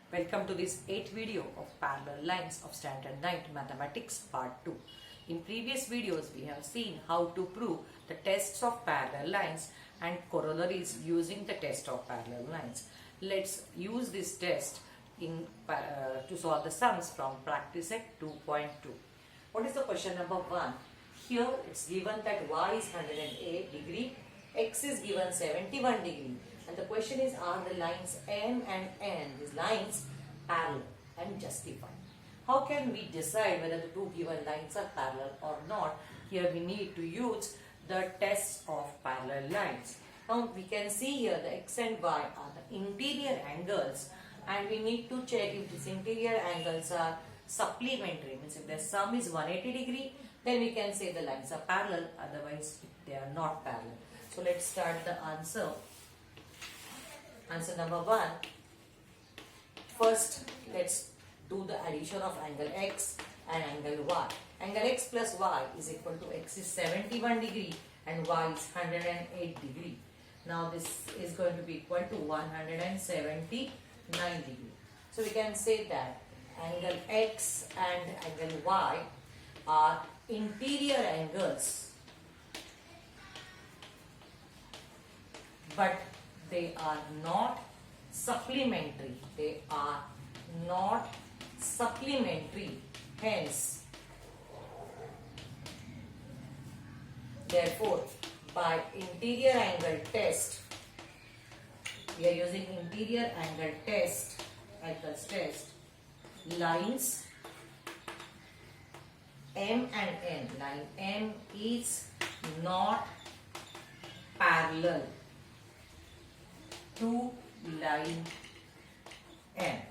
Welcome to this 8th video of Parallel Lines of Standard 9 Mathematics Part 2. In previous videos, we have seen how to prove the tests of parallel lines and corollaries using the test of parallel lines. Let's use this test to solve the sums from practice set 2.2. What is the question number 1? Here it's given that y is 108 degree, x is given 71 degree. And the question is, are the lines M and N, these lines, parallel and justified? How can we decide whether the two given lines are parallel or not? Here we need to use the test of parallel lines. Now we can see here the x and y are the interior angles, and we need to check if these interior angles are supplementary. Means if the sum is 180 degree, then we can say the lines are parallel, otherwise they are not parallel. So let's start the answer. Answer number 1. First, let's do the addition of angle x and angle y. Angle x plus y is equal to x is 71 degree and y is 108 degree. Now this is going to be equal to 179 degree. So we can say that angle x and angle y are interior angles, but they are not supplementary. They are not supplementary. Hence, therefore, by interior angle test, we are using interior angle test, lines M and N. Line M is not parallel to line N.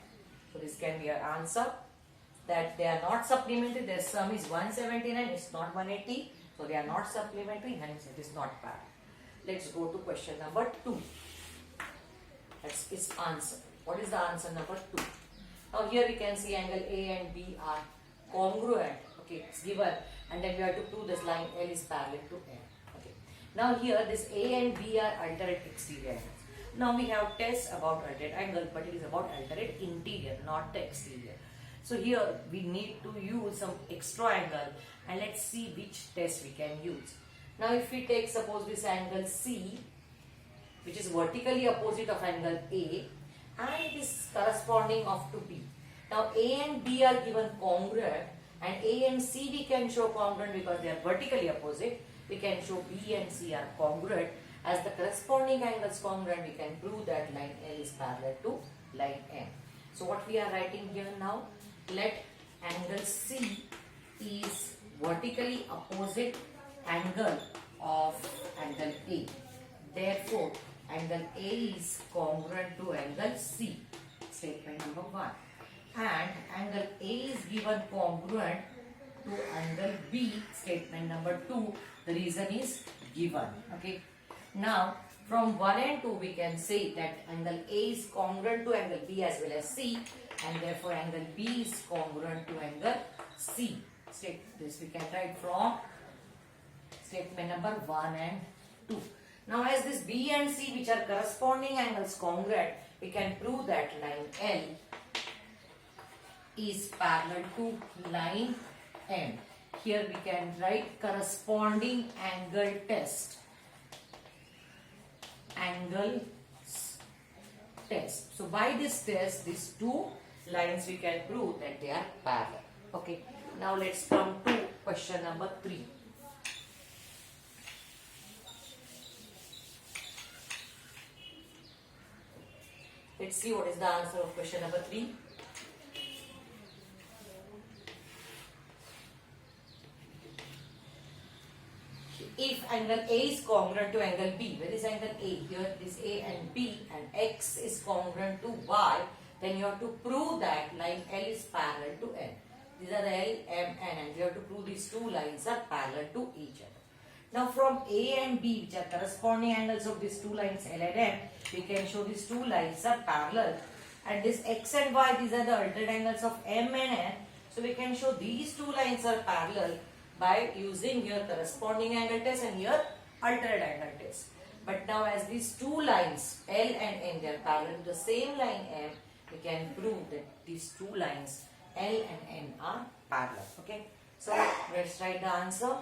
So this can be our answer, that they are not supplementary. Their sum is 179, it's not 180. So they are not supplementary, hence it is not parallel. Let's go to question number 2. That's its answer. What is the answer number 2? Now here we can see angle A and B are congruent. Okay, it's given, and then we have to prove this line L is parallel to N. Okay. Now here this A and B are alternate exterior angles. Now we have tests about alternate angle, but it is about alternate interior, not the exterior. So here we need to use some extra angle, and let's see which test we can use. Now if we take, suppose, this angle C, which is vertically opposite of angle A, and it is corresponding of to B. Now A and B are given congruent, and A and C we can show congruent because they are vertically opposite. We can show B and C are congruent. As the corresponding angles congruent, we can prove that line L is parallel to line M. So what we are writing here now, let angle C is vertically opposite angle of angle A. Therefore, angle A is congruent to angle C. Statement number 1. And angle A is given congruent to angle B. Statement number 2. The reason is given. Okay. Now, from 1 and 2, we can say that angle A is congruent to angle B as well as C, and therefore angle B is congruent to angle C. This we can write from statement number 1 and 2. Now, as this B and C, which are corresponding angles congruent, we can prove that line L is parallel to line M. Here we can write corresponding angle test. So by this test, these two lines we can prove that they are parallel. Okay. Now let's come to question number 3. Let's see what is the answer of question number 3. If angle A is congruent to angle B, where is angle A? Here this A and B, and X is congruent to Y, then you have to prove that line L is parallel to N. These are the L, M, N, and you have to prove these two lines are parallel to each other. Now from A and B, which are corresponding angles of these two lines L and M, we can show these two lines are parallel. And this X and Y, these are the alternate angles of M and N. So we can show these two lines are parallel by using here corresponding angle test and here alternate angle test. But now as these two lines L and N, they are parallel to the same line M, we can prove that these two lines L and N are parallel. Okay, so let's write the answer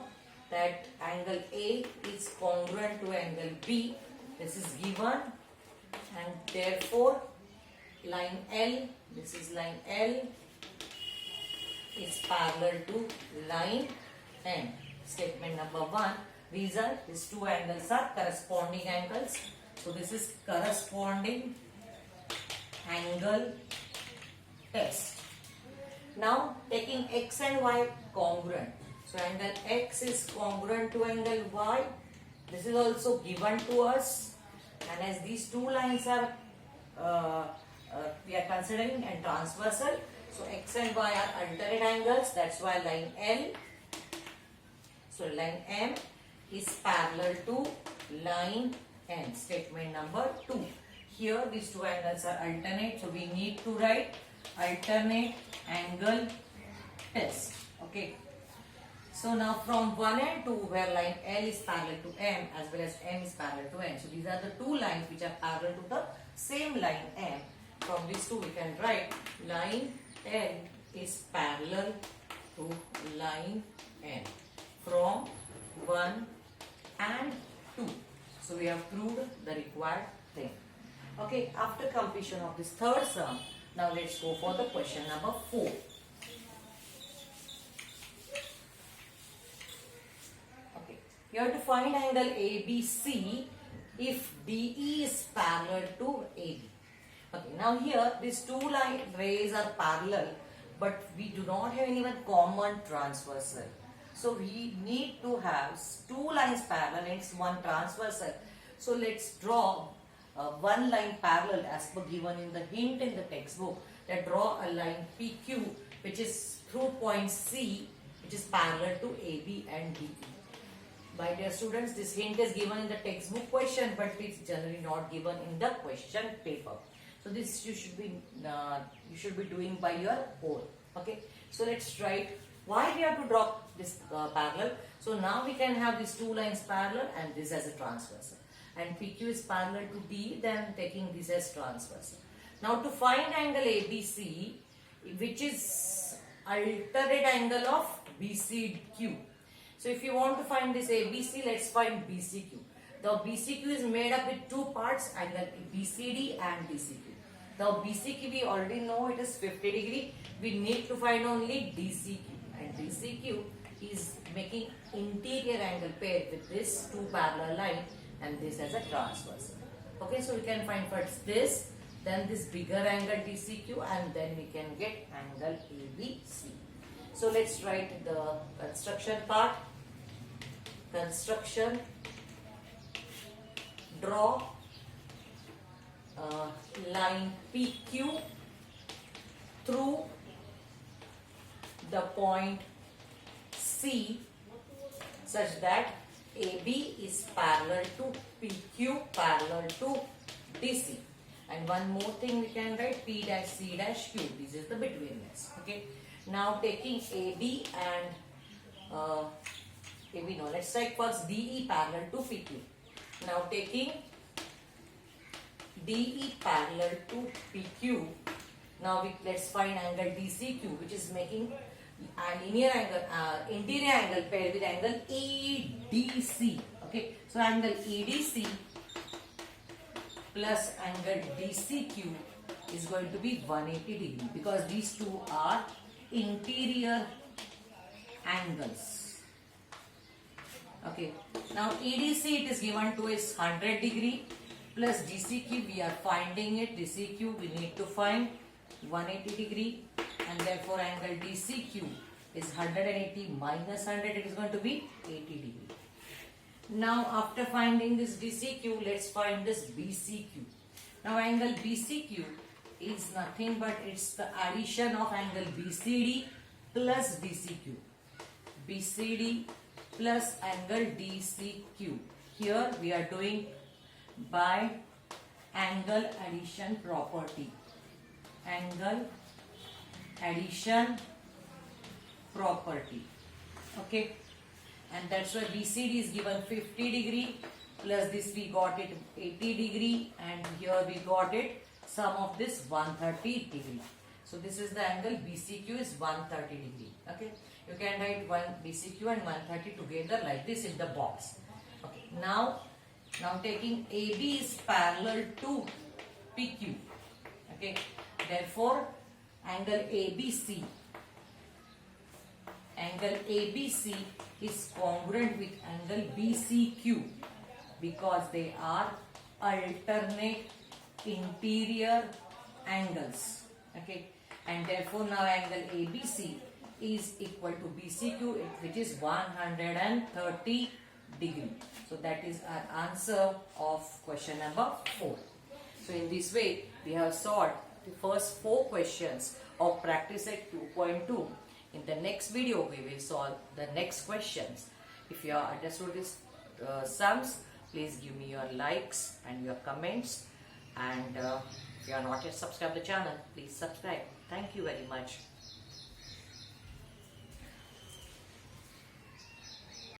that angle A is congruent to angle B. This is given, and therefore line L, this is line L, is parallel to line N. Statement number 1. Result, these two angles are corresponding angles. So this is corresponding angle test. Now taking X and Y congruent. So angle X is congruent to angle Y. This is also given to us. And as these two lines are we are considering and transversal. So X and Y are alternate angles. That's why line L. So line M is parallel to line N. Statement number 2. Here these two angles are alternate. So we need to write alternate angle test. Okay. So now from 1 and 2 where line L is parallel to M as well as M is parallel to N. So these are the two lines which are parallel to the same line M. From these two we can write line L is parallel to line N from 1 and 2. So we have proved the required thing. Okay, after completion of this third sum, now let's go for the question number 4. Okay, you have to find angle ABC if DE is parallel to AB. Okay, now here these two line rays are parallel, but we do not have any one common transversal. So we need to have two lines parallel and one transversal. So let's draw one line parallel as per given in the hint in the textbook. That draw a line PQ which is through point C which is parallel to AB and DE. My dear students, this hint is given in the textbook question, but it's generally not given in the question paper. So this you should be doing by your own. Okay. So let's write why we have to draw this parallel. So now we can have these two lines parallel and this as a transversal. And PQ is parallel to D, then taking this as transversal. Now to find angle ABC, which is alternate angle of BCQ. So if you want to find this ABC, let's find BCQ. The BCQ is made up with two parts, angle BCD and DCQ. The BCQ we already know it is 50 degree. We need to find only DCQ. And DCQ is making interior angle paired with this two parallel line and this as a transversal. Okay, so we can find first this, then this bigger angle DCQ, and then we can get angle ABC. So let's write the construction part. Construction, draw line PQ through the point C such that AB is parallel to PQ parallel to DC. And one more thing we can write P dash C dash Q. This is the betweenness. Okay. Now taking AB and AB, no, let's take first DE parallel to PQ. Now taking DE parallel to PQ. Now let's find angle DCQ, which is making a linear angle, interior angle paired with angle EDC. Okay, so angle EDC plus angle DCQ is going to be 180 degree because these two are interior angles. Okay, now EDC it is given to is 100 degree plus DCQ we are finding it. DCQ we need to find 180 degree, and therefore angle DCQ is 180 minus 100, it is going to be 80 degree. Now after finding this DCQ, let's find this BCQ. Now angle BCQ is nothing but it's the addition of angle BCD plus DCQ. BCD plus angle DCQ. Here we are doing by angle addition property. Angle addition property. Okay, and that's why BCD is given 50 degree plus this we got it 80 degree, and here we got it sum of this 130 degree. So this is the angle BCQ is 130 degree. Okay, you can write one BCQ and 130 together like this in the box. Okay, now taking AB is parallel to PQ. Okay, therefore angle ABC is congruent with angle BCQ because they are alternate interior angles. Okay, and therefore now angle ABC is equal to BCQ, which is 130 degree. So that is our answer of question number 4. So in this way we have solved the first 4 questions of practice set 2.2. In the next video we will solve the next questions. If you have understood these sums, please give me your likes and your comments, and if you are not yet subscribed to the channel, please subscribe. Thank you very much.